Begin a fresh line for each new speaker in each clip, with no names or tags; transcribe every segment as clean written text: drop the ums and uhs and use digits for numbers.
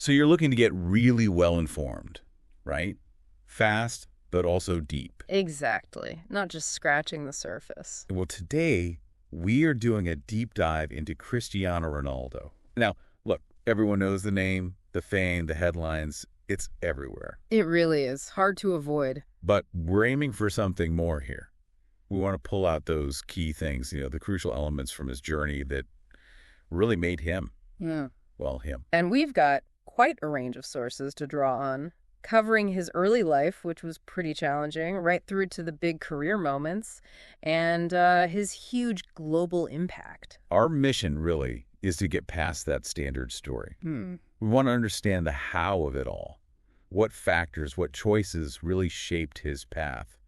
So you're looking to get really well informed, right? Fast, but also deep.
Exactly. Not just scratching the surface.
Well, today, we are doing a deep dive into Cristiano Ronaldo. Now, look, everyone knows the name, the fame, the headlines. It's everywhere.
It really is. Hard to avoid.
But we're aiming for something more here. We want to pull out those key things, the crucial elements from his journey that really made him, well, him.
And we've got quite a range of sources to draw on, covering his early life, which was pretty challenging, right through to the big career moments, and his huge global impact.
Our mission, really, is to get past that standard story. We want to understand the how of it all. What factors, what choices really shaped his path,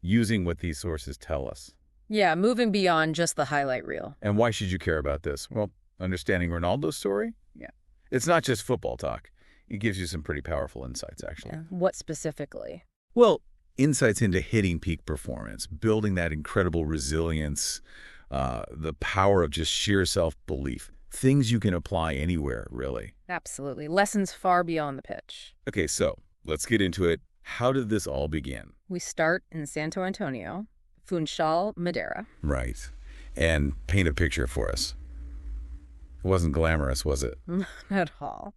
using what these sources tell us.
Yeah, moving beyond just the highlight reel.
And why should you care about this? Well, understanding Ronaldo's story?
Yeah.
It's not just football talk. It gives you some pretty powerful insights, actually.
Yeah. What specifically?
Well, insights into hitting peak performance, building that incredible resilience, the power of just sheer self-belief. Things you can apply anywhere, really.
Absolutely. Lessons far beyond the pitch.
Okay, so let's get into it. How did this all begin?
We start in Santo Antonio, Funchal, Madeira.
Right. And paint a picture for us. It wasn't glamorous, was it?
Not at all.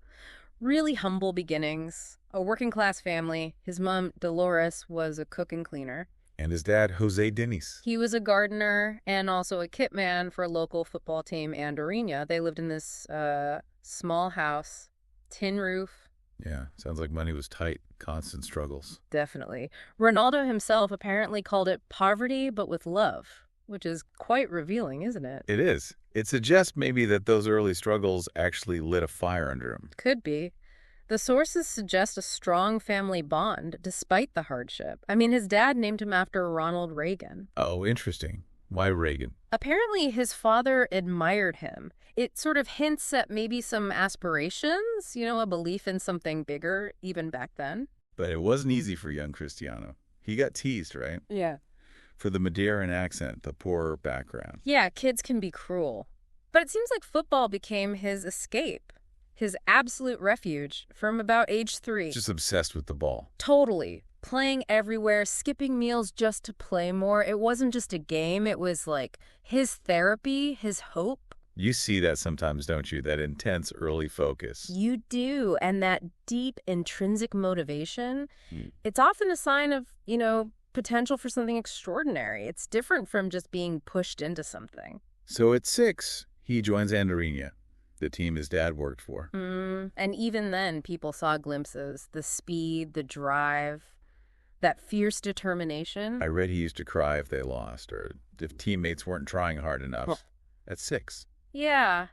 Really humble beginnings. A working-class family. His mom, Dolores, was a cook and cleaner.
And his dad, Jose Diniz.
He was a gardener and also a kit man for a local football team, Andorinha. They lived in this small house, tin roof.
Yeah, sounds like money was tight. Constant struggles.
Definitely. Ronaldo himself apparently called it poverty, but with love, which is quite revealing, isn't it?
It is. It suggests maybe that those early struggles actually lit a fire under him.
Could be. The sources suggest a strong family bond despite the hardship. I mean, his dad named him after Ronald Reagan.
Oh, interesting. Why Reagan?
Apparently, his father admired him. It sort of hints at maybe some aspirations, a belief in something bigger, even back then.
But it wasn't easy for young Cristiano. He got teased, right?
Yeah.
For the Madeiran accent, the poor background.
Yeah, kids can be cruel. But it seems like football became his escape, his absolute refuge from about age 3.
Just obsessed with the ball.
Totally. Playing everywhere, skipping meals just to play more. It wasn't just a game. It was like his therapy, his hope.
You see that sometimes, don't you? That intense early focus.
You do. And that deep intrinsic motivation, it's often a sign of, potential for something extraordinary. It's different from just being pushed into something.
So at 6, he joins Andorinha, the team his dad worked for.
And even then, people saw glimpses, the speed, the drive, that fierce determination.
I read he used to cry if they lost or if teammates weren't trying hard enough. At 6.
Yeah,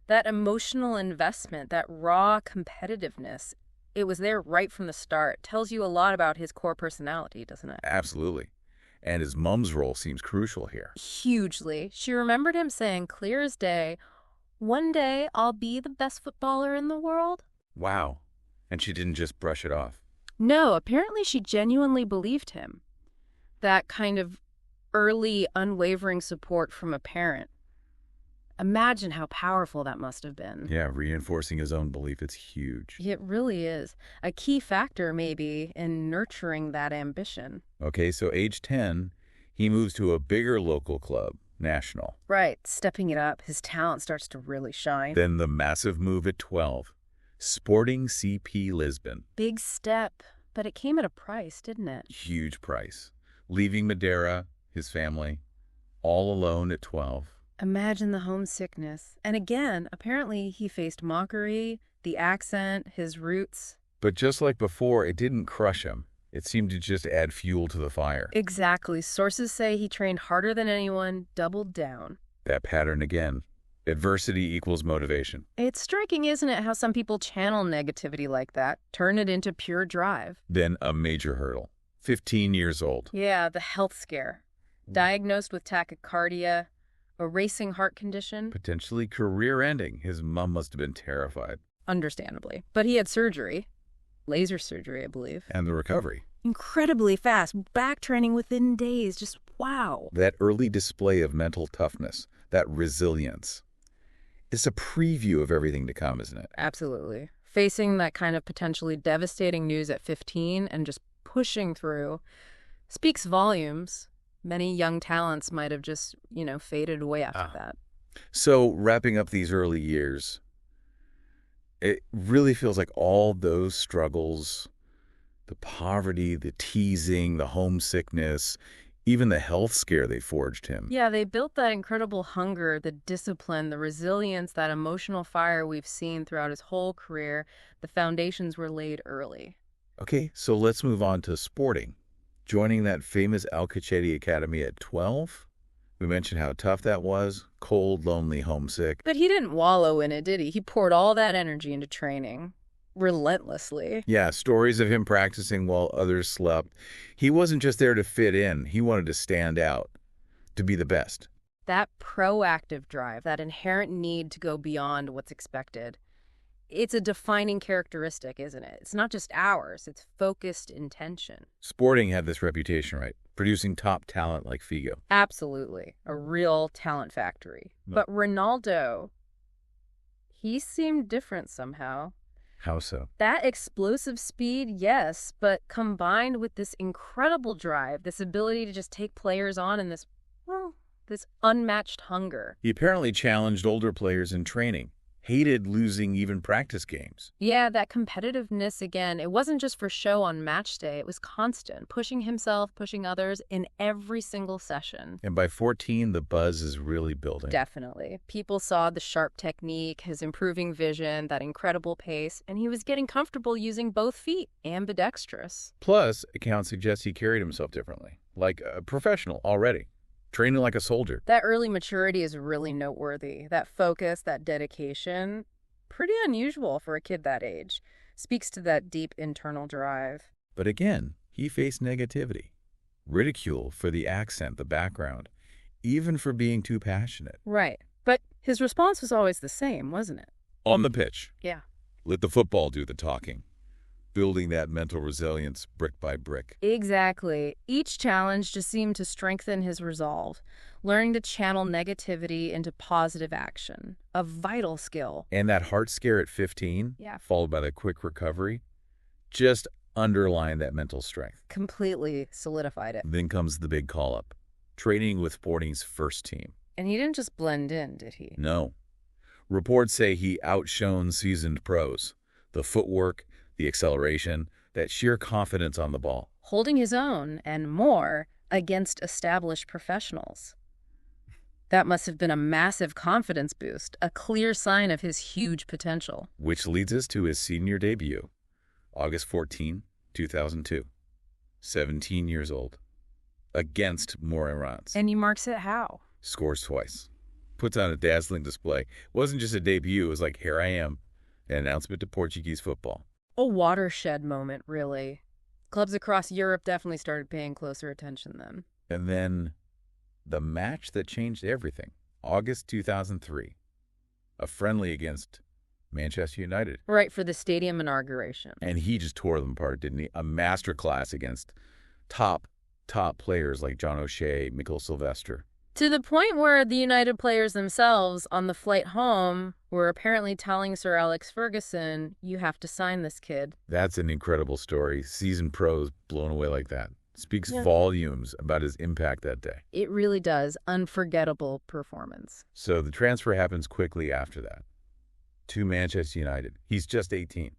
that emotional investment, that raw competitiveness, it was there right from the start. Tells you a lot about his core personality, doesn't it?
Absolutely. And his mom's role seems crucial here.
Hugely. She remembered him saying clear as day, "One day I'll be the best footballer in the world."
Wow. And she didn't just brush it off.
No, apparently she genuinely believed him. That kind of early, unwavering support from a parent. Imagine how powerful that must have been.
Yeah, reinforcing his own belief. It's huge.
It really is. A key factor, maybe, in nurturing that ambition.
Okay, so age 10, he moves to a bigger local club, National.
Right, stepping it up, his talent starts to really shine.
Then the massive move at 12, Sporting CP Lisbon.
Big step, but it came at a price, didn't it?
Huge price. Leaving Madeira, his family, all alone at 12.
Imagine the homesickness. And again, apparently he faced mockery, the accent, his roots.
But just like before, it didn't crush him. It seemed to just add fuel to the fire.
Exactly. Sources say he trained harder than anyone, doubled down.
That pattern again. Adversity equals motivation.
It's striking, isn't it, how some people channel negativity like that, turn it into pure drive.
Then a major hurdle. 15 years old.
Yeah, the health scare. Diagnosed with tachycardia, a racing heart condition.
Potentially career-ending. His mom must have been terrified.
Understandably. But he had surgery. Laser surgery, I believe.
And the recovery.
Incredibly fast. Back training within days. Just wow.
That early display of mental toughness, that resilience. It's a preview of everything to come, isn't it?
Absolutely. Facing that kind of potentially devastating news at 15 and just pushing through speaks volumes. Many young talents might have just, faded away after that.
So wrapping up these early years, it really feels like all those struggles, the poverty, the teasing, the homesickness, even the health scare they forged him.
Yeah, they built that incredible hunger, the discipline, the resilience, that emotional fire we've seen throughout his whole career. The foundations were laid early.
Okay, so let's move on to sporting. Joining that famous Alcochete Academy at 12. We mentioned how tough that was. Cold, lonely, homesick.
But he didn't wallow in it, did he? He poured all that energy into training. Relentlessly.
Yeah, stories of him practicing while others slept. He wasn't just there to fit in. He wanted to stand out, to be the best.
That proactive drive, that inherent need to go beyond what's expected, it's a defining characteristic, isn't it? It's not just ours, it's focused intention.
Sporting had this reputation, right? Producing top talent like Figo.
Absolutely. A real talent factory. But Ronaldo, he seemed different somehow.
How so?
That explosive speed, yes, but combined with this incredible drive, this ability to just take players on and this unmatched hunger.
He apparently challenged older players in training. Hated losing even practice games.
Yeah, that competitiveness again, it wasn't just for show on match day. It was constant, pushing himself, pushing others in every single session.
And by 14, the buzz is really building.
Definitely. People saw the sharp technique, his improving vision, that incredible pace, and he was getting comfortable using both feet, ambidextrous.
Plus, accounts suggest he carried himself differently, like a professional already. Training like a soldier.
That early maturity is really noteworthy. That focus, that dedication, pretty unusual for a kid that age. Speaks to that deep internal drive.
But again, he faced negativity. Ridicule for the accent, the background, even for being too passionate.
Right. But his response was always the same, wasn't it?
On the pitch.
Yeah.
Let the football do the talking. Building that mental resilience brick by brick.
Exactly. Each challenge just seemed to strengthen his resolve, learning to channel negativity into positive action, a vital skill.
And that heart scare at 15, followed by the quick recovery, just underlined that mental strength.
Completely solidified it.
Then comes the big call-up, training with Sporting's first team.
And he didn't just blend in, did he?
No. Reports say he outshone seasoned pros. The footwork, the acceleration, that sheer confidence on the ball.
Holding his own, and more, against established professionals. That must have been a massive confidence boost, a clear sign of his huge potential.
Which leads us to his senior debut, August 14, 2002. 17 years old. Against Madeira.
And he marks it how?
Scores twice. Puts on a dazzling display. It wasn't just a debut, it was like, here I am. An announcement to Portuguese football.
A watershed moment, really. Clubs across Europe definitely started paying closer attention then.
And then the match that changed everything, August 2003, a friendly against Manchester United.
Right, for the stadium inauguration.
And he just tore them apart, didn't he? A masterclass against top players like John O'Shea, Mikel Sylvester.
To the point where the United players themselves, on the flight home, were apparently telling Sir Alex Ferguson, you have to sign this kid.
That's an incredible story. Seasoned pros blown away like that. Speaks volumes about his impact that day.
It really does. Unforgettable performance.
So the transfer happens quickly after that to Manchester United. He's just 18.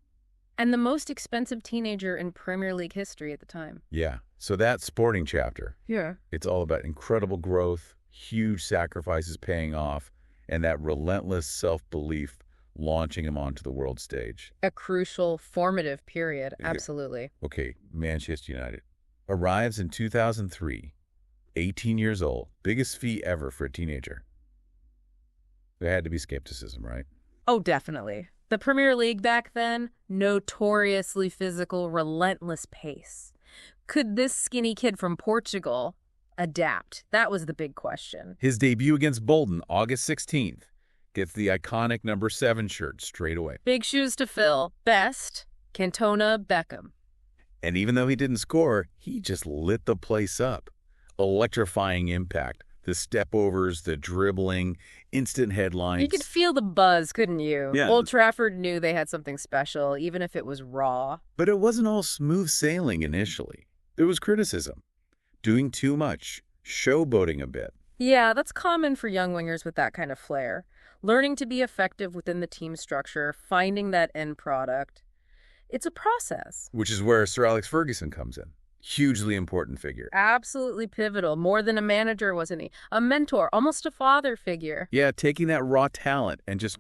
And the most expensive teenager in Premier League history at the time.
Yeah. So that Sporting chapter.
Yeah.
It's all about incredible growth, huge sacrifices paying off, and that relentless self-belief launching him onto the world stage.
A crucial, formative period. Absolutely.
Okay, Manchester United. Arrives in 2003, 18 years old. Biggest fee ever for a teenager. There had to be skepticism, right?
Oh, definitely. The Premier League back then, notoriously physical, relentless pace. Could this skinny kid from Portugal adapt? That was the big question.
His debut against Bolton, August 16th, gets the iconic number 7 shirt straight away.
Big shoes to fill. Best, Cantona Beckham.
And even though he didn't score, he just lit the place up. Electrifying impact, The step-overs, the dribbling, instant headlines.
You could feel the buzz, couldn't you?
Yeah.
Old Trafford knew they had something special, even if it was raw.
But it wasn't all smooth sailing initially. There was criticism. Doing too much. Showboating a bit.
Yeah, that's common for young wingers with that kind of flair. Learning to be effective within the team structure, finding that end product. It's a process.
Which is where Sir Alex Ferguson comes in. Hugely important figure.
Absolutely pivotal. More than a manager, wasn't he? A mentor, almost a father figure.
Yeah, taking that raw talent and just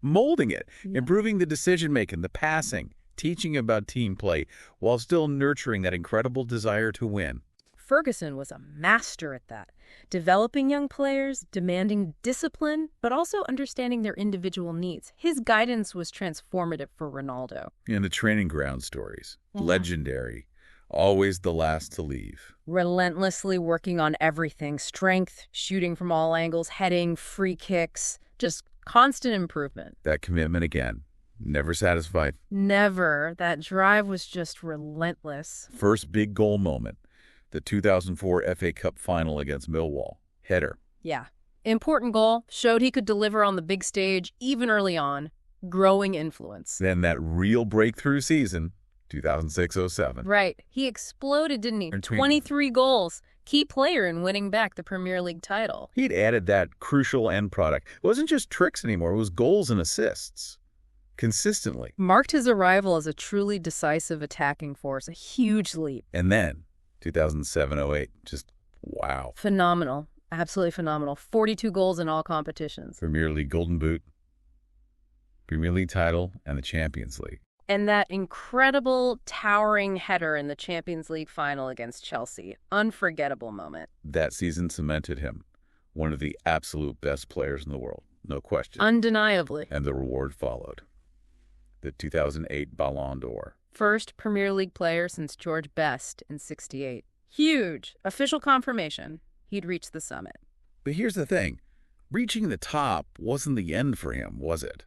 molding it, improving the decision-making, the passing, teaching about team play, while still nurturing that incredible desire to win.
Ferguson was a master at that, developing young players, demanding discipline, but also understanding their individual needs. His guidance was transformative for Ronaldo.
And the training ground stories, legendary, always the last to leave.
Relentlessly working on everything, strength, shooting from all angles, heading, free kicks, just constant improvement.
That commitment again, never satisfied.
Never. That drive was just relentless.
First big goal moment, the 2004 FA Cup final against Millwall. Header.
Yeah. Important goal. Showed he could deliver on the big stage, even early on. Growing influence.
Then that real breakthrough season, 2006-07.
Right. He exploded, didn't he?
And
23 goals. Key player in winning back the Premier League title.
He'd added that crucial end product. It wasn't just tricks anymore. It was goals and assists. Consistently.
Marked his arrival as a truly decisive attacking force. A huge leap.
And then, 2007-08, just wow.
Phenomenal. Absolutely phenomenal. 42 goals in all competitions.
Premier League Golden Boot, Premier League title, and the Champions League.
And that incredible, towering header in the Champions League final against Chelsea. Unforgettable moment.
That season cemented him one of the absolute best players in the world, no question.
Undeniably.
And the reward followed. The 2008 Ballon d'Or.
First Premier League player since George Best in '68. Huge. Official confirmation. He'd reached the summit.
But here's the thing. Reaching the top wasn't the end for him, was it?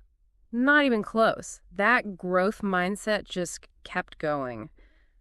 Not even close. That growth mindset just kept going.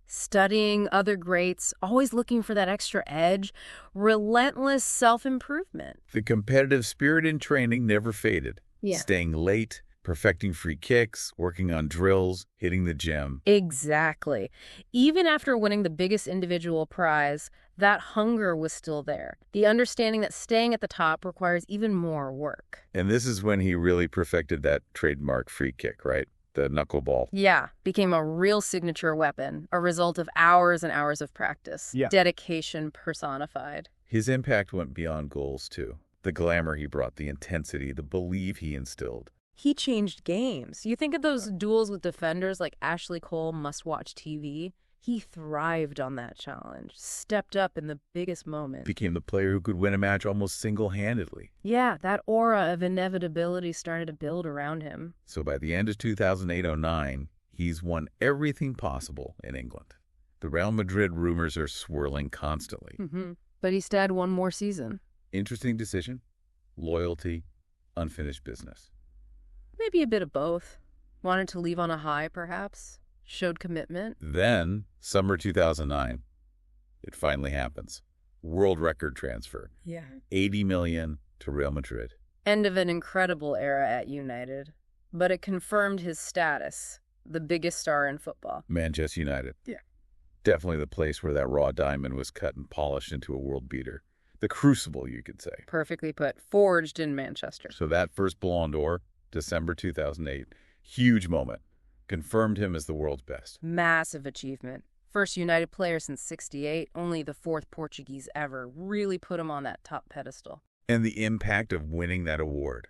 Studying other greats, always looking for that extra edge, relentless self-improvement.
The competitive spirit in training never faded.
Yeah.
Staying late, perfecting free kicks, working on drills, hitting the gym.
Exactly. Even after winning the biggest individual prize, that hunger was still there. The understanding that staying at the top requires even more work.
And this is when he really perfected that trademark free kick, right? The knuckleball.
Yeah, became a real signature weapon, a result of hours and hours of practice.
Yeah.
Dedication personified.
His impact went beyond goals, too. The glamour he brought, the intensity, the belief he instilled.
He changed games. You think of those duels with defenders like Ashley Cole, must-watch TV. He thrived on that challenge, stepped up in the biggest moment.
Became the player who could win a match almost single-handedly.
Yeah, that aura of inevitability started to build around him.
So by the end of 2008-09, he's won everything possible in England. The Real Madrid rumors are swirling constantly.
But he still had one more season.
Interesting decision, loyalty, unfinished business.
Maybe a bit of both. Wanted to leave on a high, perhaps. Showed commitment.
Then, summer 2009, it finally happens. World record transfer.
Yeah.
$80 million to Real Madrid.
End of an incredible era at United. But it confirmed his status, the biggest star in football.
Manchester United.
Yeah.
Definitely the place where that raw diamond was cut and polished into a world beater. The crucible, you could say.
Perfectly put. Forged in Manchester.
So that first Ballon d'Or, December 2008, huge moment. Confirmed him as the world's best.
Massive achievement. First United player since '68, only the fourth Portuguese ever. Really put him on that top pedestal.
And the impact of winning that award.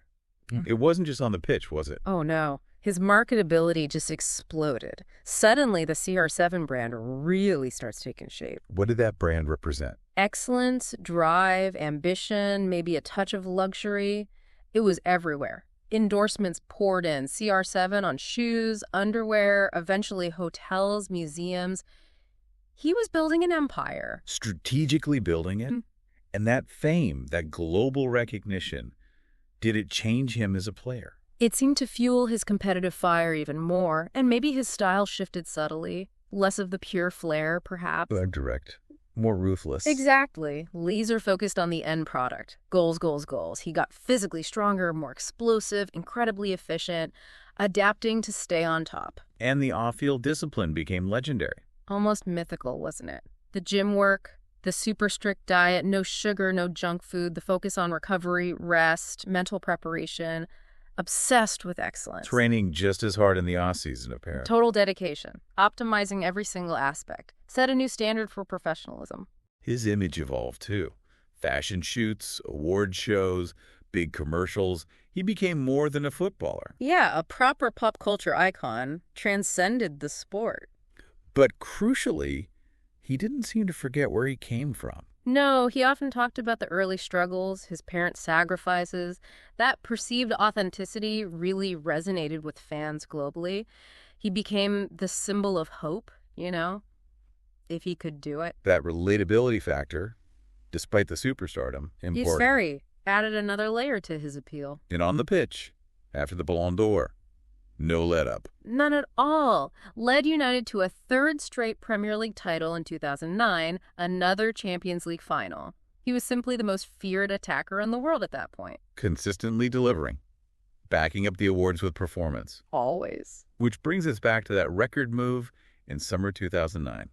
It wasn't just on the pitch, was it?
Oh, no. His marketability just exploded. Suddenly, the CR7 brand really starts taking shape.
What did that brand represent?
Excellence, drive, ambition, maybe a touch of luxury. It was everywhere. Endorsements poured in. CR7 on shoes, underwear, eventually hotels, museums. He was building an empire.
Strategically building it? And that fame, that global recognition, did it change him as a player?
It seemed to fuel his competitive fire even more, and maybe his style shifted subtly. Less of the pure flair, perhaps.
Direct. More ruthless.
Exactly. Laser focused on the end product. Goals, goals, goals. He got physically stronger, more explosive, incredibly efficient, adapting to stay on top.
And the off-field discipline became legendary.
Almost mythical, wasn't it? The gym work, the super strict diet, no sugar, no junk food, the focus on recovery, rest, mental preparation, obsessed with excellence.
Training just as hard in the off-season, apparently.
Total dedication, optimizing every single aspect, set a new standard for professionalism.
His image evolved, too. Fashion shoots, award shows, big commercials. He became more than a footballer.
Yeah, a proper pop culture icon, transcended the sport.
But crucially, he didn't seem to forget where he came from.
No, he often talked about the early struggles, his parents' sacrifices. That perceived authenticity really resonated with fans globally. He became the symbol of hope, if he could do it.
That relatability factor, despite the superstardom, important.
Yes, very. Added another layer to his appeal.
And on the pitch, after the Ballon d'Or, no let-up.
None at all. Led United to a third straight Premier League title in 2009, another Champions League final. He was simply the most feared attacker in the world at that point.
Consistently delivering, backing up the awards with performance.
Always.
Which brings us back to that record move in summer 2009.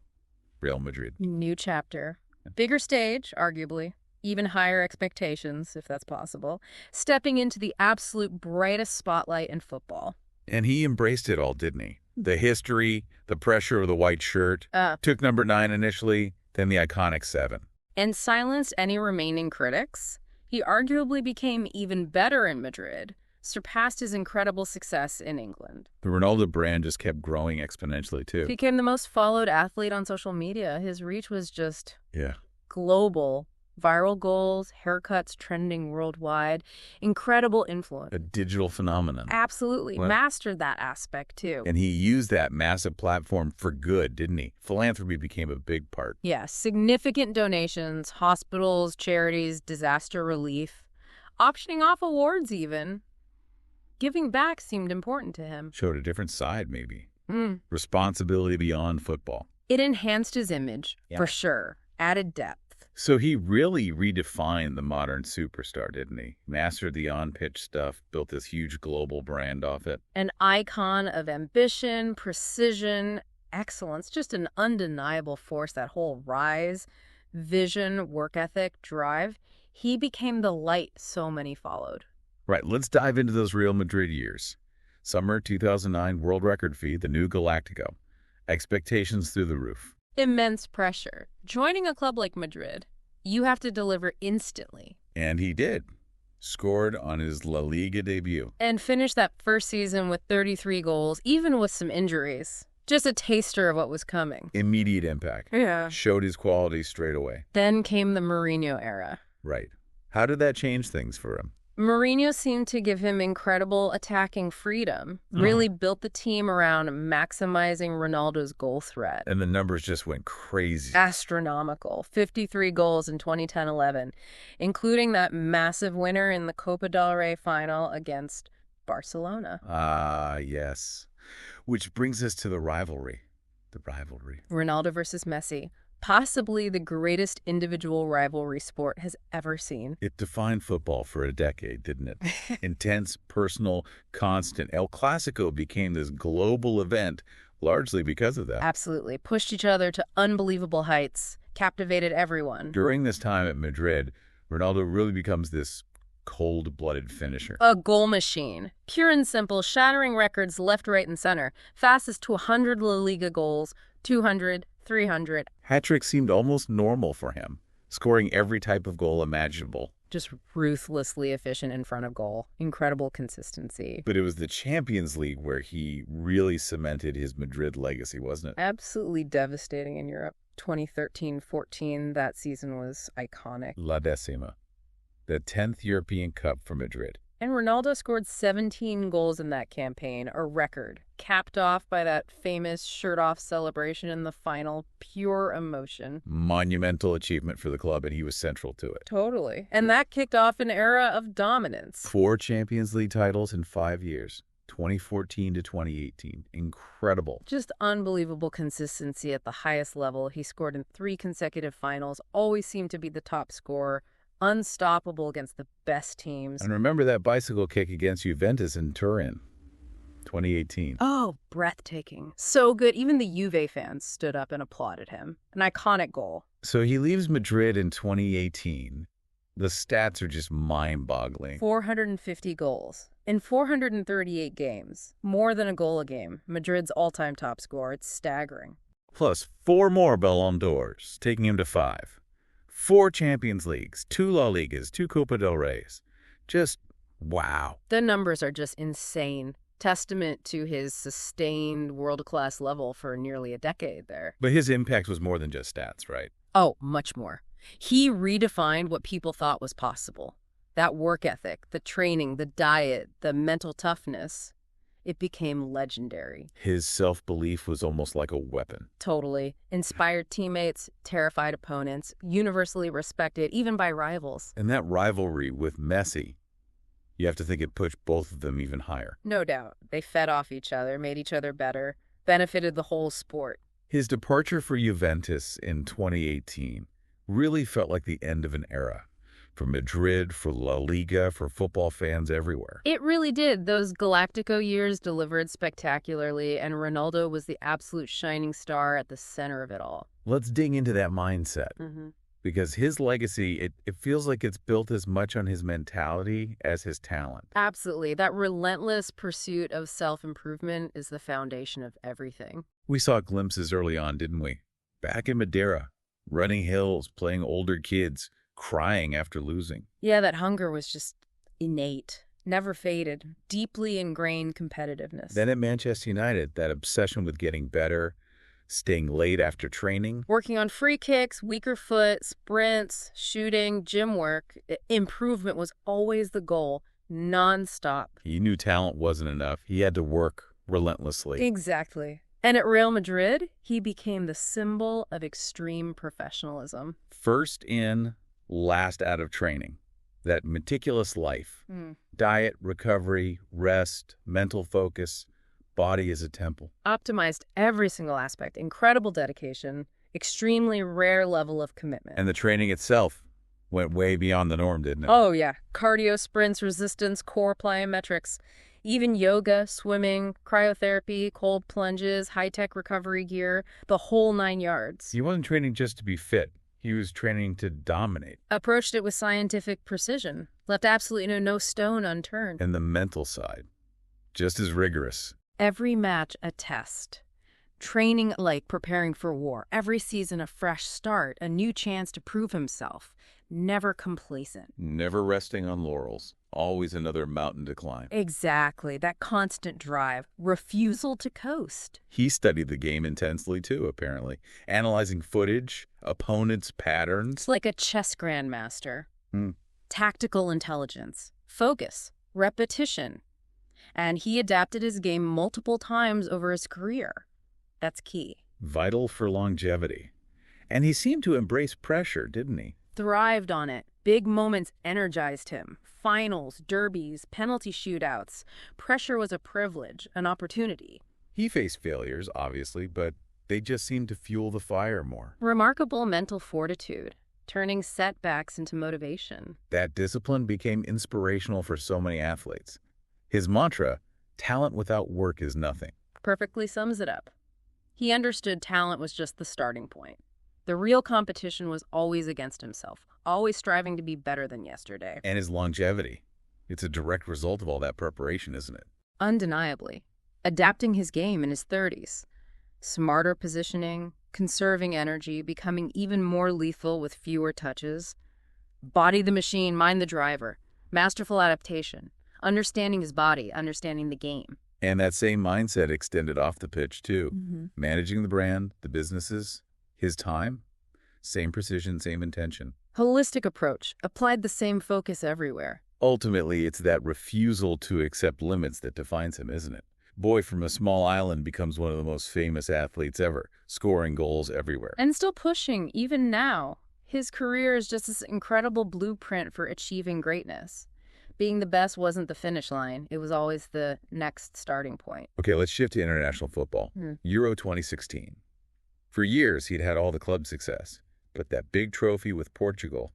Real Madrid.
New chapter. Bigger stage, arguably. Even higher expectations, if that's possible. Stepping into the absolute brightest spotlight in football.
And he embraced it all, didn't he? The history, the pressure of the white shirt. Took number 9 initially, then the iconic 7.
And silenced any remaining critics. He arguably became even better in Madrid, surpassed his incredible success in England.
The Ronaldo brand just kept growing exponentially, too.
Became the most followed athlete on social media. His reach was just global. Viral goals, haircuts trending worldwide, incredible influence.
A digital phenomenon.
Absolutely. Mastered that aspect, too.
And he used that massive platform for good, didn't he? Philanthropy became a big part.
Yeah, significant donations, hospitals, charities, disaster relief, auctioning off awards even. Giving back seemed important to him.
Showed a different side, maybe. Responsibility beyond football.
It enhanced his image, for sure. Added depth.
So he really redefined the modern superstar, didn't he? Mastered the on-pitch stuff, built this huge global brand off it.
An icon of ambition, precision, excellence, just an undeniable force, that whole rise, vision, work ethic, drive. He became the light so many followed.
Right, let's dive into those Real Madrid years. Summer 2009 world record fee, the new Galactico. Expectations through the roof.
Immense pressure. Joining a club like Madrid, you have to deliver instantly.
And he did. Scored on his La Liga debut.
And finished that first season with 33 goals, even with some injuries. Just a taster of what was coming.
Immediate impact.
Yeah.
Showed his qualities straight away.
Then came the Mourinho era.
Right. How did that change things for him?
Mourinho seemed to give him incredible attacking freedom, really built the team around maximizing Ronaldo's goal threat.
And the numbers just went crazy.
Astronomical. 53 goals in 2010-11, including that massive winner in the Copa del Rey final against Barcelona.
Ah, yes. Which brings us to the rivalry.
Ronaldo versus Messi. Possibly the greatest individual rivalry sport has ever seen.
It defined football for a decade, didn't it? Intense, personal, constant. El Clasico became this global event largely because of that.
Absolutely. Pushed each other to unbelievable heights, captivated everyone.
During this time at Madrid, Ronaldo really becomes this cold-blooded finisher.
A goal machine. Pure and simple, shattering records left, right, and center. Fastest to 100 La Liga goals, 200, 300.
Hat-trick seemed almost normal for him, scoring every type of goal imaginable.
Just ruthlessly efficient in front of goal. Incredible consistency.
But it was the Champions League where he really cemented his Madrid legacy, wasn't it?
Absolutely devastating in Europe. 2013-14, that season was iconic.
La Décima, the 10th European Cup for Madrid.
And Ronaldo scored 17 goals in that campaign, a record, capped off by that famous shirt-off celebration in the final. Pure emotion.
Monumental achievement for the club, and he was central to it.
Totally. And that kicked off an era of dominance.
4 Champions League titles in 5 years. 2014 to 2018. Incredible.
Just unbelievable consistency at the highest level. He scored in 3 consecutive finals, always seemed to be the top scorer, unstoppable against the best teams.
And remember that bicycle kick against Juventus in Turin, 2018.
Oh, breathtaking. So good. Even the Juve fans stood up and applauded him. An iconic goal.
So he leaves Madrid in 2018. The stats are just mind-boggling.
450 goals in 438 games. More than a goal a game. Madrid's all-time top scorer. It's staggering.
Plus 4 more Ballon d'Ors, taking him to 5. 4 Champions Leagues, 2 La Ligas, 2 Copa del Reys. Just wow.
The numbers are just insane. Testament to his sustained world-class level for nearly a decade there.
But his impact was more than just stats, right?
Oh, much more. He redefined what people thought was possible. That work ethic, the training, the diet, the mental toughness, it became legendary.
His self-belief was almost like a weapon.
Totally. Inspired teammates, terrified opponents, universally respected, even by rivals.
And that rivalry with Messi, you have to think it pushed both of them even higher.
No doubt. They fed off each other, made each other better, benefited the whole sport.
His departure for Juventus in 2018 really felt like the end of an era. For Madrid, for La Liga, for football fans everywhere.
It really did. Those Galactico years delivered spectacularly, and Ronaldo was the absolute shining star at the center of it all.
Let's dig into that mindset. Because his legacy, it feels like it's built as much on his mentality as his talent.
Absolutely. That relentless pursuit of self-improvement is the foundation of everything.
We saw glimpses early on, didn't we? Back in Madeira, running hills, playing older kids, crying after losing.
Yeah, that hunger was just innate, never faded, deeply ingrained competitiveness.
Then at Manchester United, that obsession with getting better, staying late after training.
Working on free kicks, weaker foot, sprints, shooting, gym work. Improvement was always the goal, nonstop.
He knew talent wasn't enough. He had to work relentlessly.
Exactly. And at Real Madrid, he became the symbol of extreme professionalism.
First in, last out of training. That meticulous life. Diet, recovery, rest, mental focus. Body is a temple.
Optimized every single aspect. Incredible dedication. Extremely rare level of commitment.
And the training itself went way beyond the norm, didn't it?
Oh, yeah. Cardio, sprints, resistance, core plyometrics. Even yoga, swimming, cryotherapy, cold plunges, high-tech recovery gear. The whole 9 yards.
He wasn't training just to be fit. He was training to dominate.
Approached it with scientific precision. Left absolutely no stone unturned.
And the mental side, just as rigorous.
Every match a test. Training like preparing for war. Every season a fresh start, a new chance to prove himself. Never complacent.
Never resting on laurels. Always another mountain to climb.
Exactly. That constant drive. Refusal to coast.
He studied the game intensely too, apparently. Analyzing footage, opponents' patterns.
It's like a chess grandmaster. Tactical intelligence. Focus. Repetition. And he adapted his game multiple times over his career. That's key.
Vital for longevity. And he seemed to embrace pressure, didn't he?
Thrived on it. Big moments energized him. Finals, derbies, penalty shootouts. Pressure was a privilege, an opportunity.
He faced failures, obviously, but they just seemed to fuel the fire more.
Remarkable mental fortitude, turning setbacks into motivation.
That discipline became inspirational for so many athletes. His mantra, talent without work is nothing.
Perfectly sums it up. He understood talent was just the starting point. The real competition was always against himself, always striving to be better than yesterday.
And his longevity. It's a direct result of all that preparation, isn't it?
Undeniably. Adapting his game in his 30s. Smarter positioning, conserving energy, becoming even more lethal with fewer touches. Body the machine, mind the driver. Masterful adaptation. Understanding his body, understanding the game.
And that same mindset extended off the pitch, too. Managing the brand, the businesses, his time, same precision, same intention.
Holistic approach, applied the same focus everywhere.
Ultimately, it's that refusal to accept limits that defines him, isn't it? Boy from a small island becomes one of the most famous athletes ever, scoring goals everywhere.
And still pushing, even now. His career is just this incredible blueprint for achieving greatness. Being the best wasn't the finish line. It was always the next starting point.
Okay, let's shift to international football. Euro 2016. For years, he'd had all the club success, but that big trophy with Portugal,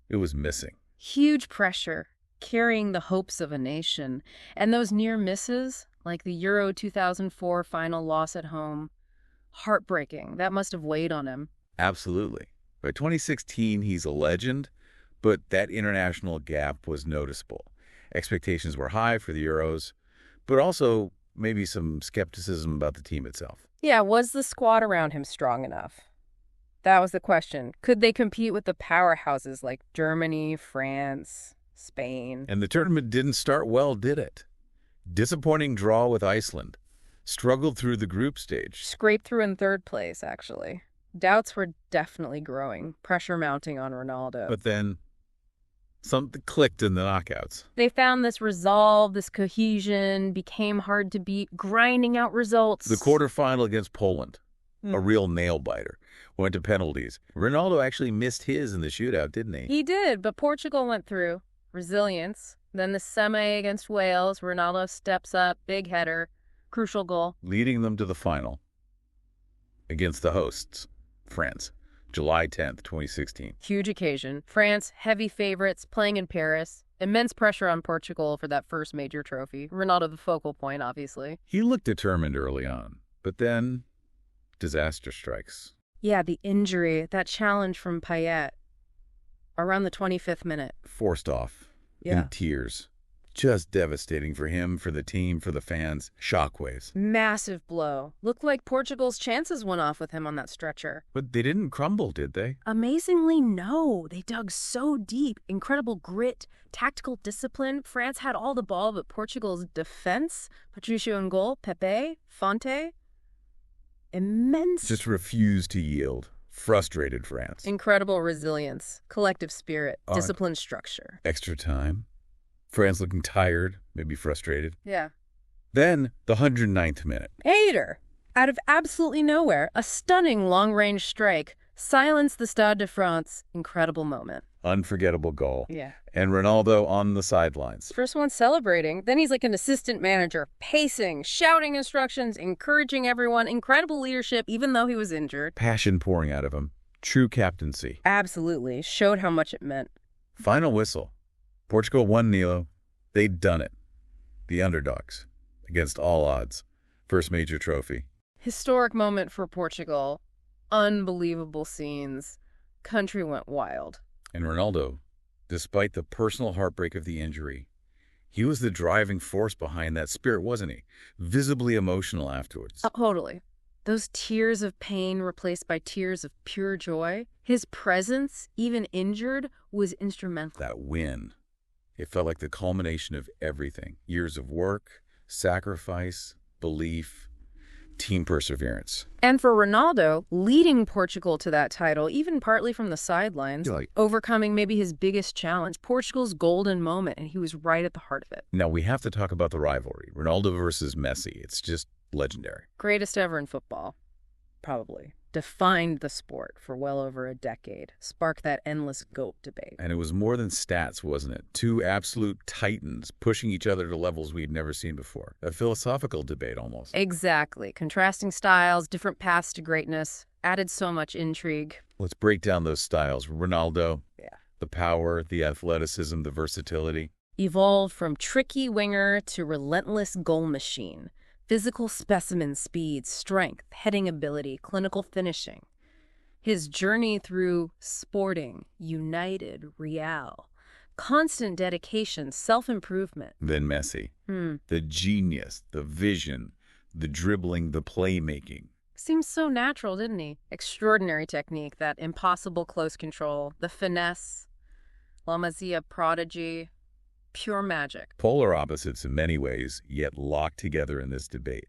it was missing.
Huge pressure, carrying the hopes of a nation. And those near misses, like the Euro 2004 final loss at home, heartbreaking. That must have weighed on him.
Absolutely. By 2016, he's a legend, but that international gap was noticeable. Expectations were high for the Euros, but also maybe some skepticism about the team itself.
Yeah, was the squad around him strong enough? That was the question. Could they compete with the powerhouses like Germany, France, Spain?
And the tournament didn't start well, did it? Disappointing draw with Iceland. Struggled through the group stage.
Scraped through in third place, actually. Doubts were definitely growing, pressure mounting on Ronaldo.
But then something clicked in the knockouts.
They found this resolve, this cohesion, became hard to beat, grinding out results.
The quarterfinal against Poland, a real nail-biter, went to penalties. Ronaldo actually missed his in the shootout, didn't he?
He did, but Portugal went through. Resilience. Then the semi against Wales, Ronaldo steps up, big header, crucial goal.
Leading them to the final against the hosts, France, July 10th, 2016.
Huge occasion. France, heavy favorites, playing in Paris. Immense pressure on Portugal for that first major trophy. Ronaldo the focal point, obviously.
He looked determined early on, but then disaster strikes.
Yeah, the injury, that challenge from Payet around the 25th minute.
Forced off in tears. Just devastating for him, for the team, for the fans. Shockwaves.
Massive blow. Looked like Portugal's chances went off with him on that stretcher.
But they didn't crumble, did they?
Amazingly, no. They dug so deep. Incredible grit, tactical discipline. France had all the ball, but Portugal's defense, Patricio in goal, Pepe, Fonte, immense.
Just refused to yield. Frustrated France.
Incredible resilience, collective spirit, disciplined structure.
Extra time. France looking tired, maybe frustrated.
Yeah.
Then, the 109th minute.
Hater! Out of absolutely nowhere, a stunning long-range strike silenced the Stade de France. Incredible moment.
Unforgettable goal.
Yeah.
And Ronaldo on the sidelines.
First one celebrating, then he's like an assistant manager, pacing, shouting instructions, encouraging everyone. Incredible leadership, even though he was injured.
Passion pouring out of him. True captaincy.
Absolutely. Showed how much it meant.
Final whistle. Portugal won Nilo. They'd done it. The underdogs. Against all odds. First major trophy.
Historic moment for Portugal. Unbelievable scenes. Country went wild.
And Ronaldo, despite the personal heartbreak of the injury, he was the driving force behind that spirit, wasn't he? Visibly emotional afterwards.
Totally. Those tears of pain replaced by tears of pure joy. His presence, even injured, was instrumental.
That win. It felt like the culmination of everything. Years of work, sacrifice, belief, team perseverance.
And for Ronaldo, leading Portugal to that title, even partly from the sidelines, overcoming maybe his biggest challenge, Portugal's golden moment, and he was right at the heart of it.
Now, we have to talk about the rivalry. Ronaldo versus Messi. It's just legendary.
Greatest ever in football, probably. Defined the sport for well over a decade. Sparked that endless GOAT debate.
And it was more than stats, wasn't it? Two absolute titans pushing each other to levels we'd never seen before. A philosophical debate almost.
Exactly. Contrasting styles, different paths to greatness. Added so much intrigue.
Let's break down those styles. Ronaldo.
Yeah.
The power, the athleticism, the versatility.
Evolved from tricky winger to relentless goal machine. Physical specimen, speed, strength, heading ability, clinical finishing. His journey through Sporting, United, Real. Constant dedication, self-improvement.
Then Messi. The genius, the vision, the dribbling, the playmaking.
Seems so natural, didn't he? Extraordinary technique, that impossible close control, the finesse, La Masia prodigy. Pure magic.
Polar opposites in many ways, yet locked together in this debate.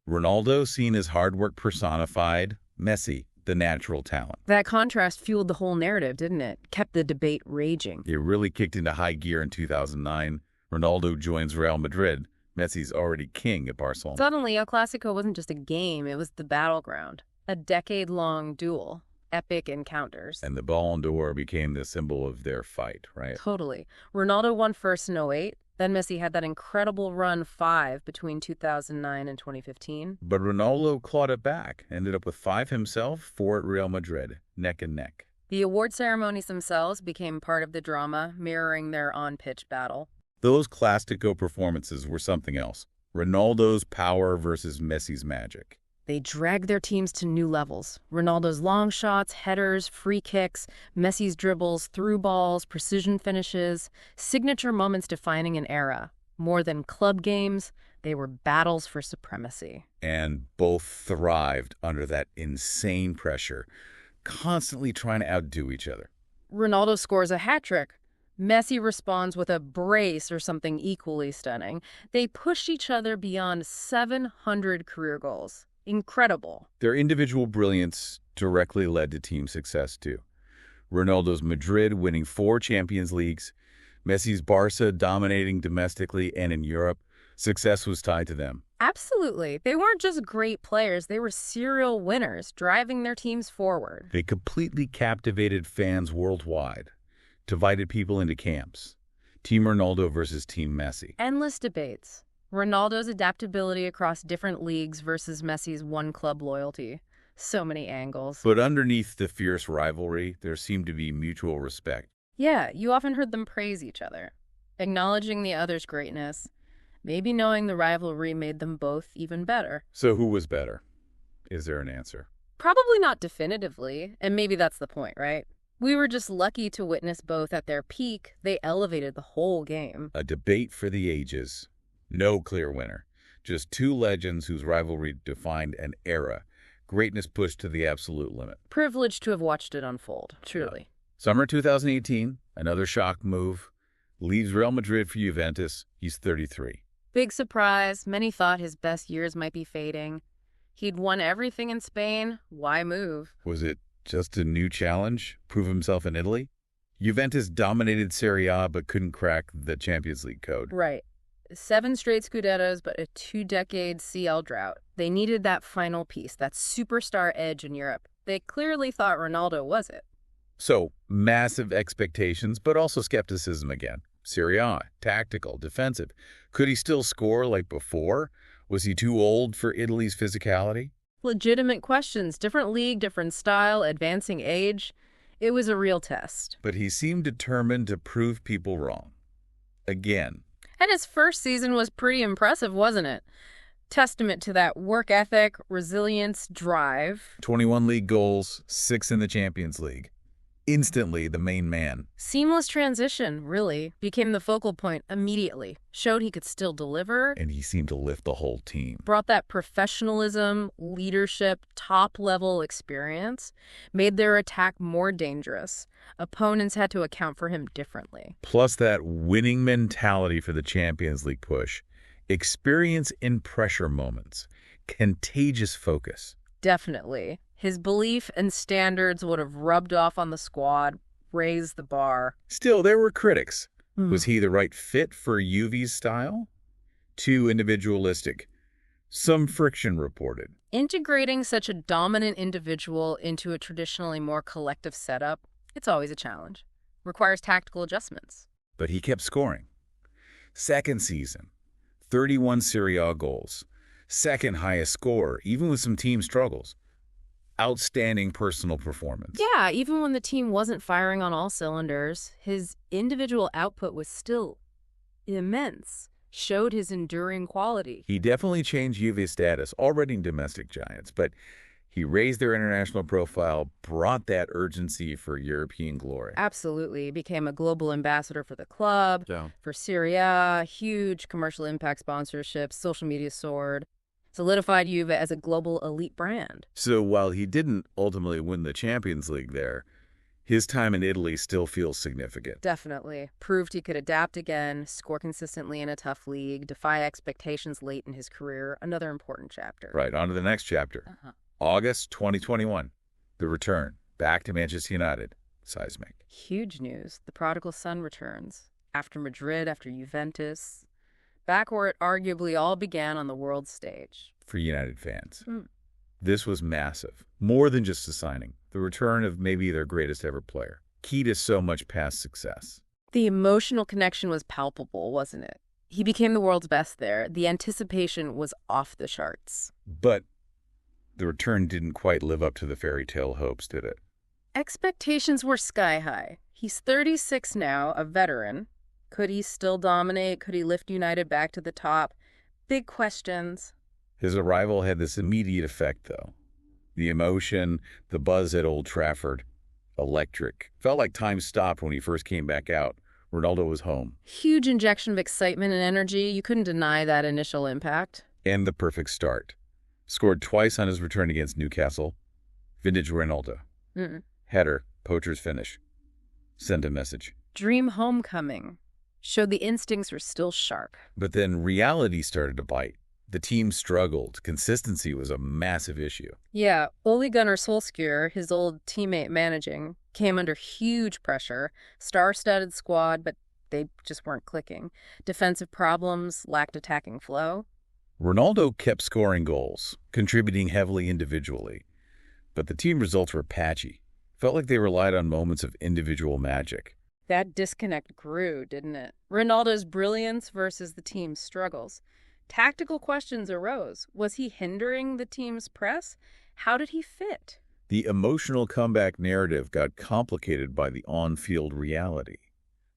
Ronaldo seen as hard work personified, Messi, the natural talent.
That contrast fueled the whole narrative, didn't it? Kept the debate raging.
It really kicked into high gear in 2009. Ronaldo joins Real Madrid. Messi's already king at Barcelona.
Suddenly, El Clasico wasn't just a game, it was the battleground. A decade-long duel. epic encounters.
And the Ballon d'Or became the symbol of their fight, right?
Totally. Ronaldo won first in '08. Then Messi had that incredible run 5 between 2009 and 2015.
But Ronaldo clawed it back, ended up with 5 himself, 4 at Real Madrid, neck and neck.
The award ceremonies themselves became part of the drama, mirroring their on-pitch battle.
Those Classico performances were something else. Ronaldo's power versus Messi's magic.
They dragged their teams to new levels. Ronaldo's long shots, headers, free kicks, Messi's dribbles, through balls, precision finishes, signature moments defining an era. More than club games, they were battles for supremacy.
And both thrived under that insane pressure, constantly trying to outdo each other.
Ronaldo scores a hat-trick. Messi responds with a brace or something equally stunning. They pushed each other beyond 700 career goals. Incredible.
Their individual brilliance directly led to team success, too. Ronaldo's Madrid winning 4 Champions Leagues, Messi's Barca dominating domestically and in Europe. Success was tied to them.
Absolutely. They weren't just great players, they were serial winners, driving their teams forward.
They completely captivated fans worldwide, divided people into camps. Team Ronaldo versus Team Messi.
Endless debates. Ronaldo's adaptability across different leagues versus Messi's one-club loyalty. So many angles.
But underneath the fierce rivalry, there seemed to be mutual respect.
Yeah, you often heard them praise each other, acknowledging the other's greatness. Maybe knowing the rivalry made them both even better.
So who was better? Is there an answer?
Probably not definitively, and maybe that's the point, right? We were just lucky to witness both at their peak. They elevated the whole game.
A debate for the ages. No clear winner. Just 2 legends whose rivalry defined an era. Greatness pushed to the absolute limit.
Privileged to have watched it unfold, truly.
Summer 2018, another shock move. Leaves Real Madrid for Juventus. He's 33.
Big surprise. Many thought his best years might be fading. He'd won everything in Spain. Why move?
Was it just a new challenge? Prove himself in Italy? Juventus dominated Serie A but couldn't crack the Champions League code.
Right. 7 straight Scudettos, but a 2-decade CL drought. They needed that final piece, that superstar edge in Europe. They clearly thought Ronaldo was it.
So, massive expectations, but also skepticism again. Serie A, tactical, defensive. Could he still score like before? Was he too old for Italy's physicality?
Legitimate questions. Different league, different style, advancing age. It was a real test.
But he seemed determined to prove people wrong. Again.
And his first season was pretty impressive, wasn't it? Testament to that work ethic, resilience, drive.
21 league goals, 6 in the Champions League. Instantly the main man.
Seamless transition, really. Became the focal point immediately. Showed he could still deliver.
And he seemed to lift the whole team.
Brought that professionalism, leadership, top-level experience. Made their attack more dangerous. Opponents had to account for him differently.
Plus that winning mentality for the Champions League push. Experience in pressure moments. Contagious focus.
Definitely. His belief and standards would have rubbed off on the squad, raised the bar.
Still, there were critics. Was he the right fit for Juve's style? Too individualistic. Some friction reported.
Integrating such a dominant individual into a traditionally more collective setup, it's always a challenge. Requires tactical adjustments.
But he kept scoring. Second season, 31 Serie A goals. Second highest score, even with some team struggles. Outstanding personal performance.
Yeah, even when the team wasn't firing on all cylinders, his individual output was still immense. Showed his enduring quality.
He definitely changed Juve's status, already domestic giants, but he raised their international profile, brought that urgency for European glory.
Absolutely. Became a global ambassador for the club, for Serie A, huge commercial impact sponsorships, social media soared. Solidified Juve as a global elite brand.
So while he didn't ultimately win the Champions League there, his time in Italy still feels significant.
Definitely. Proved he could adapt again, score consistently in a tough league, defy expectations late in his career. Another important chapter.
Right, on to the next chapter. August 2021. The return. Back to Manchester United. Seismic.
Huge news. The prodigal son returns. After Madrid, after Juventus. Back where it arguably all began on the world stage.
For United fans. This was massive. More than just a signing. The return of maybe their greatest ever player. Key to so much past success.
The emotional connection was palpable, wasn't it? He became the world's best there. The anticipation was off the charts.
But the return didn't quite live up to the fairy tale hopes, did it?
Expectations were sky high. He's 36 now, a veteran. Could he still dominate? Could he lift United back to the top? Big questions.
His arrival had this immediate effect, though. The emotion, the buzz at Old Trafford, electric. Felt like time stopped when he first came back out. Ronaldo was home.
Huge injection of excitement and energy. You couldn't deny that initial impact.
And the perfect start. Scored twice on his return against Newcastle. Vintage Ronaldo. Header, poacher's finish. Sent a message.
Dream homecoming. Showed the instincts were still sharp.
But then reality started to bite. The team struggled. Consistency was a massive issue.
Yeah, Ole Gunnar Solskjaer, his old teammate managing, came under huge pressure. Star-studded squad, but they just weren't clicking. Defensive problems, lacked attacking flow.
Ronaldo kept scoring goals, contributing heavily individually. But the team results were patchy. Felt like they relied on moments of individual magic.
That disconnect grew, didn't it? Ronaldo's brilliance versus the team's struggles. Tactical questions arose. Was he hindering the team's press? How did he fit?
The emotional comeback narrative got complicated by the on-field reality.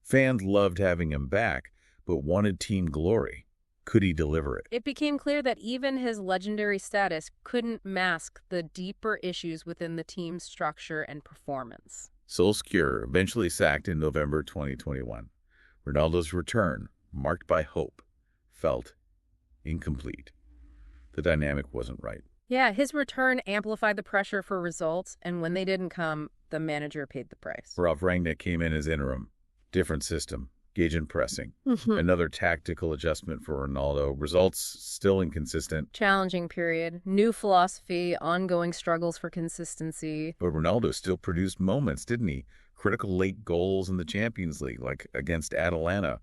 Fans loved having him back, but wanted team glory. Could he deliver it?
It became clear that even his legendary status couldn't mask the deeper issues within the team's structure and performance.
Solskjaer eventually sacked in November 2021. Ronaldo's return, marked by hope, felt incomplete. The dynamic wasn't right.
Yeah, his return amplified the pressure for results, and when they didn't come, the manager paid the price.
Ralf Rangnick came in as interim. Different system. Gauge and pressing. Another tactical adjustment for Ronaldo. Results still inconsistent.
Challenging period. New philosophy, ongoing struggles for consistency.
But Ronaldo still produced moments, didn't he? Critical late goals in the Champions League, like against Atalanta.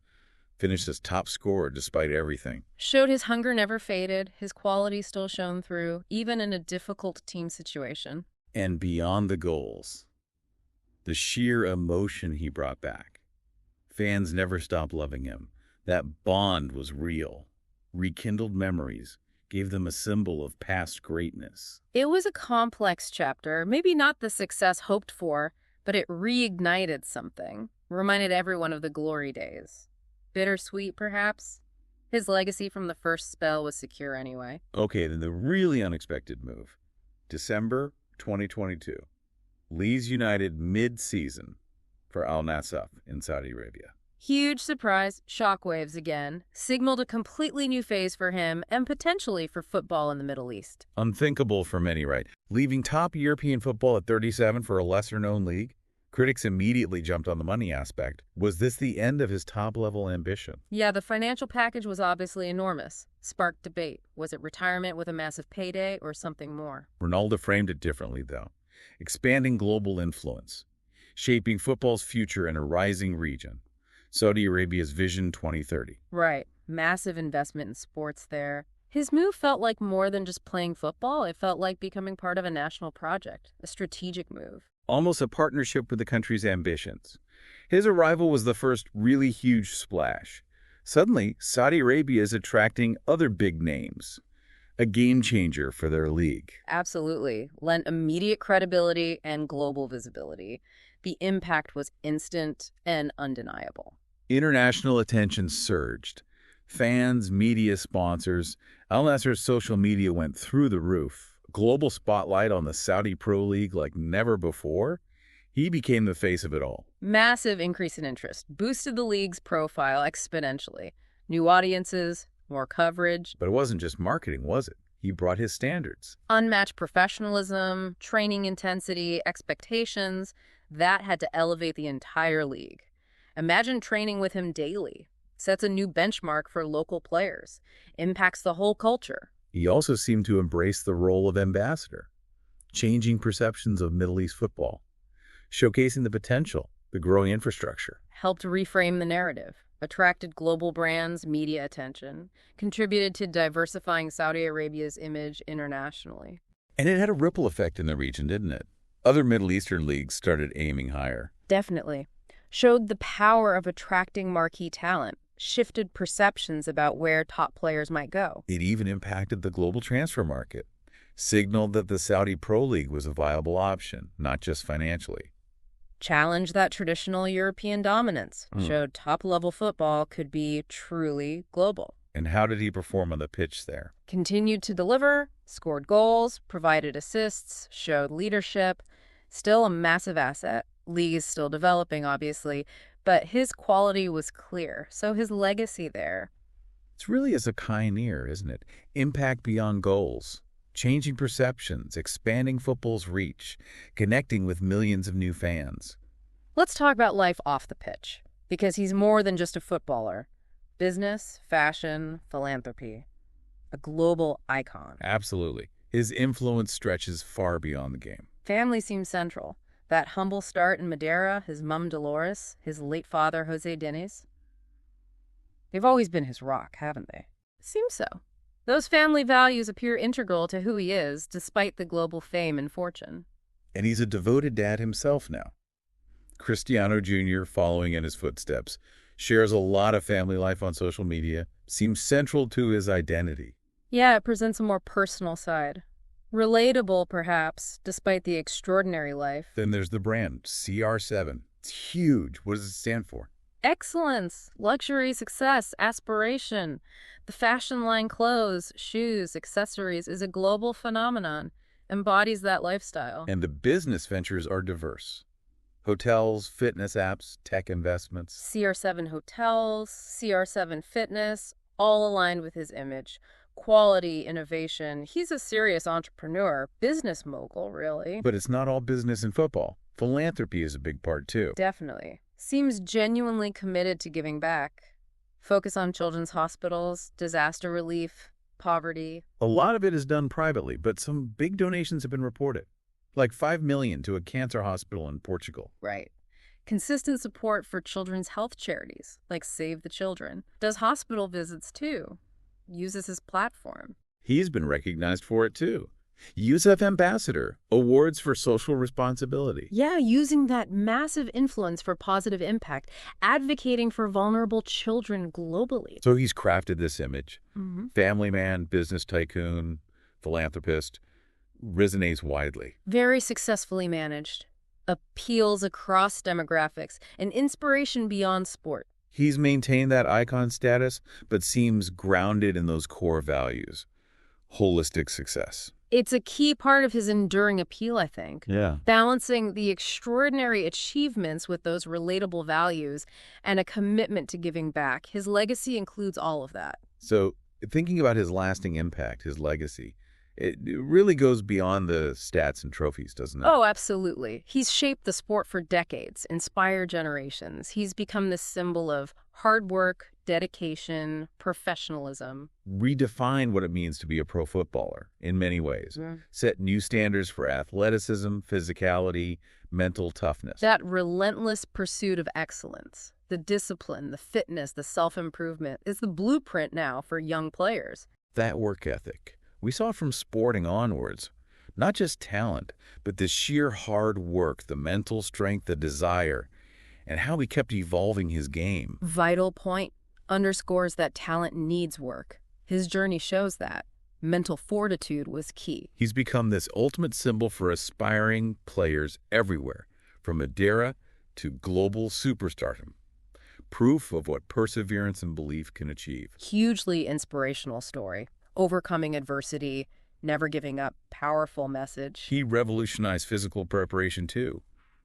Finished as top scorer despite everything.
Showed his hunger never faded. His quality still shone through, even in a difficult team situation.
And beyond the goals, the sheer emotion he brought back. Fans never stopped loving him. That bond was real. Rekindled memories gave them a symbol of past greatness.
It was a complex chapter, maybe not the success hoped for, but it reignited something, reminded everyone of the glory days. Bittersweet, perhaps? His legacy from the first spell was secure anyway.
Okay, then the really unexpected move. December 2022. Leeds United mid-season for Al Nassr in Saudi Arabia.
Huge surprise, shockwaves again, signaled a completely new phase for him and potentially for football in the Middle East.
Unthinkable for many, right? Leaving top European football at 37 for a lesser-known league? Critics immediately jumped on the money aspect. Was this the end of his top-level ambition?
Yeah, the financial package was obviously enormous. Sparked debate. Was it retirement with a massive payday or something more?
Ronaldo framed it differently, though. Expanding global influence. Shaping football's future in a rising region. Saudi Arabia's Vision 2030.
Right. Massive investment in sports there. His move felt like more than just playing football. It felt like becoming part of a national project, a strategic move.
Almost a partnership with the country's ambitions. His arrival was the first really huge splash. Suddenly, Saudi Arabia is attracting other big names. A game changer for their league.
Absolutely. Lent immediate credibility and global visibility. The impact was instant and undeniable.
International attention surged. Fans, media, sponsors. Al Nassr's social media went through the roof. Global spotlight on the Saudi Pro League like never before. He became the face of it all.
Massive increase in interest. Boosted the league's profile exponentially. New audiences, more coverage.
But it wasn't just marketing, was it? He brought his standards.
Unmatched professionalism, training intensity, expectations. That had to elevate the entire league. Imagine training with him daily. Sets a new benchmark for local players. Impacts the whole culture.
He also seemed to embrace the role of ambassador, changing perceptions of Middle East football, showcasing the potential, the growing infrastructure.
Helped reframe the narrative. Attracted global brands, media attention. Contributed to diversifying Saudi Arabia's image internationally.
And it had a ripple effect in the region, didn't it? Other Middle Eastern leagues started aiming higher.
Definitely. Showed the power of attracting marquee talent, shifted perceptions about where top players might go.
It even impacted the global transfer market, signaled that the Saudi Pro League was a viable option, not just financially.
Challenged that traditional European dominance, showed top-level football could be truly global.
And how did he perform on the pitch there?
Continued to deliver, scored goals, provided assists, showed leadership. Still a massive asset. League is still developing, obviously, but his quality was clear, so his legacy there.
It's really as a pioneer, isn't it? Impact beyond goals, changing perceptions, expanding football's reach, connecting with millions of new fans.
Let's talk about life off the pitch, because he's more than just a footballer. Business, fashion, philanthropy. A global icon.
Absolutely. His influence stretches far beyond the game.
Family seems central. That humble start in Madeira, his mum Dolores, his late father Jose Diniz. They've always been his rock, haven't they? Seems so. Those family values appear integral to who he is, despite the global fame and fortune.
And he's a devoted dad himself now. Cristiano Jr., following in his footsteps, shares a lot of family life on social media, seems central to his identity.
Yeah, it presents a more personal side. Relatable, perhaps, despite the extraordinary life.
Then there's the brand, CR7. It's huge. What does it stand for?
Excellence, luxury, success, aspiration. The fashion line clothes, shoes, accessories is a global phenomenon, embodies that lifestyle.
And the business ventures are diverse. Hotels, fitness apps, tech investments.
CR7 Hotels, CR7 Fitness, all aligned with his image. Quality, innovation. He's a serious entrepreneur, business mogul, really.
But it's not all business and football. Philanthropy is a big part, too.
Definitely. Seems genuinely committed to giving back. Focus on children's hospitals, disaster relief, poverty.
A lot of it is done privately, but some big donations have been reported. Like $5 million to a cancer hospital in Portugal.
Right. Consistent support for children's health charities, like Save the Children. Does hospital visits, too. Uses his platform.
He's been recognized for it, too. UNICEF Ambassador, awards for social responsibility.
Yeah, using that massive influence for positive impact, advocating for vulnerable children globally.
So he's crafted this image. Family man, business tycoon, philanthropist, resonates widely.
Very successfully managed. Appeals across demographics, an inspiration beyond sport.
He's maintained that icon status, but seems grounded in those core values. Holistic success.
It's a key part of his enduring appeal, I think.
Yeah.
Balancing the extraordinary achievements with those relatable values and a commitment to giving back. His legacy includes all of that.
So thinking about his lasting impact, his legacy, it really goes beyond the stats and trophies, doesn't it?
Oh, absolutely. He's shaped the sport for decades, inspired generations. He's become the symbol of hard work, dedication, professionalism.
Redefined what it means to be a pro footballer in many ways. Set new standards for athleticism, physicality, mental toughness.
That relentless pursuit of excellence, the discipline, the fitness, the self-improvement is the blueprint now for young players.
That work ethic. We saw it from sporting onwards. Not just talent, but the sheer hard work, the mental strength, the desire, and how he kept evolving his game.
Vital point. Underscores that talent needs work. His journey shows that. Mental fortitude was key.
He's become this ultimate symbol for aspiring players everywhere, from Madeira to global superstardom. Proof of what perseverance and belief can achieve.
Hugely inspirational story. Overcoming adversity, never giving up, powerful message.
He revolutionized physical preparation too.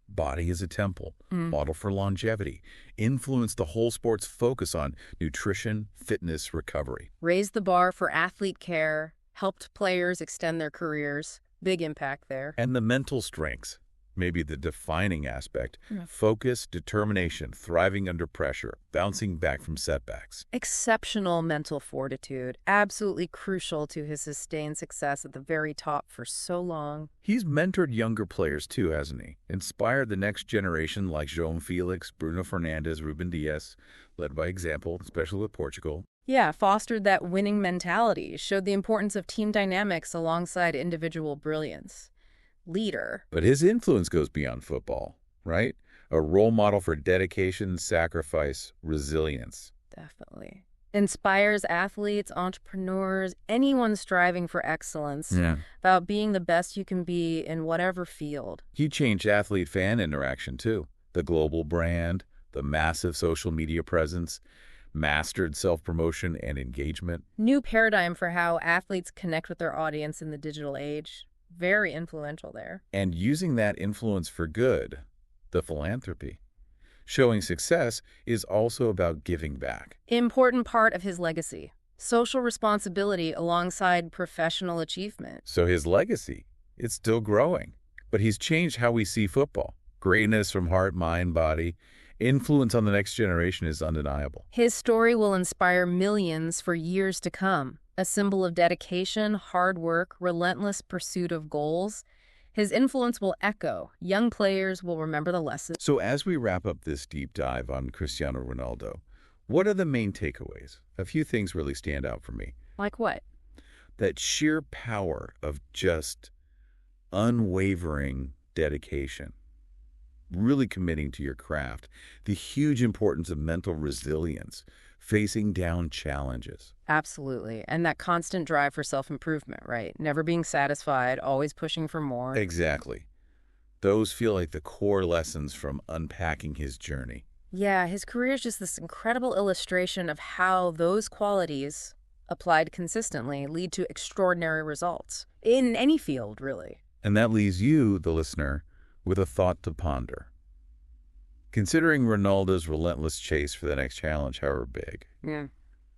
Body is a temple, model for longevity, influenced the whole sport's focus on nutrition, fitness, recovery.
Raised the bar for athlete care, helped players extend their careers. Big impact there.
And the mental strengths, maybe the defining aspect, focus, determination, thriving under pressure, bouncing back from setbacks.
Exceptional mental fortitude, absolutely crucial to his sustained success at the very top for so long.
He's mentored younger players too, hasn't he? Inspired the next generation like João Felix, Bruno Fernandes, Ruben Dias, led by example, especially with Portugal.
Yeah, fostered that winning mentality, showed the importance of team dynamics alongside individual brilliance. Leader.
But his influence goes beyond football, right? A role model for dedication, sacrifice, resilience.
Definitely. Inspires athletes, entrepreneurs, anyone striving for excellence,
Yeah.
about being the best you can be in whatever field.
He changed athlete-fan interaction, too. The global brand, the massive social media presence, mastered self-promotion and engagement.
New paradigm for how athletes connect with their audience in the digital age. Very influential there.
And using that influence for good, the philanthropy. Showing success is also about giving back.
Important part of his legacy. Social responsibility alongside professional achievement.
So his legacy, it's still growing. But he's changed how we see football. Greatness from heart, mind, body. Influence on the next generation is undeniable.
His story will inspire millions for years to come. A symbol of dedication, hard work, relentless pursuit of goals. His influence will echo. Young players will remember the lessons.
So as we wrap up this deep dive on Cristiano Ronaldo, what are the main takeaways? A few things really stand out for me.
Like what?
That sheer power of just unwavering dedication, really committing to your craft, the huge importance of mental resilience, facing down challenges.
Absolutely. And that constant drive for self-improvement, right? Never being satisfied, always pushing for more.
Exactly. Those feel like the core lessons from unpacking his journey.
Yeah, his career is just this incredible illustration of how those qualities, applied consistently, lead to extraordinary results. In any field, really.
And that leaves you, the listener, with a thought to ponder. Considering Ronaldo's relentless chase for the next challenge, however big,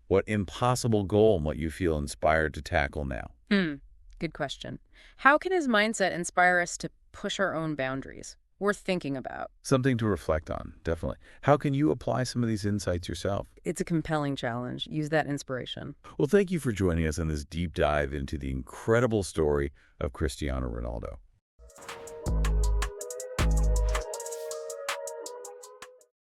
what impossible goal might you feel inspired to tackle now?
Good question. How can his mindset inspire us to push our own boundaries? Worth thinking about.
Something to reflect on, definitely. How can you apply some of these insights yourself?
It's a compelling challenge. Use that inspiration.
Well, thank you for joining us on this deep dive into the incredible story of Cristiano Ronaldo.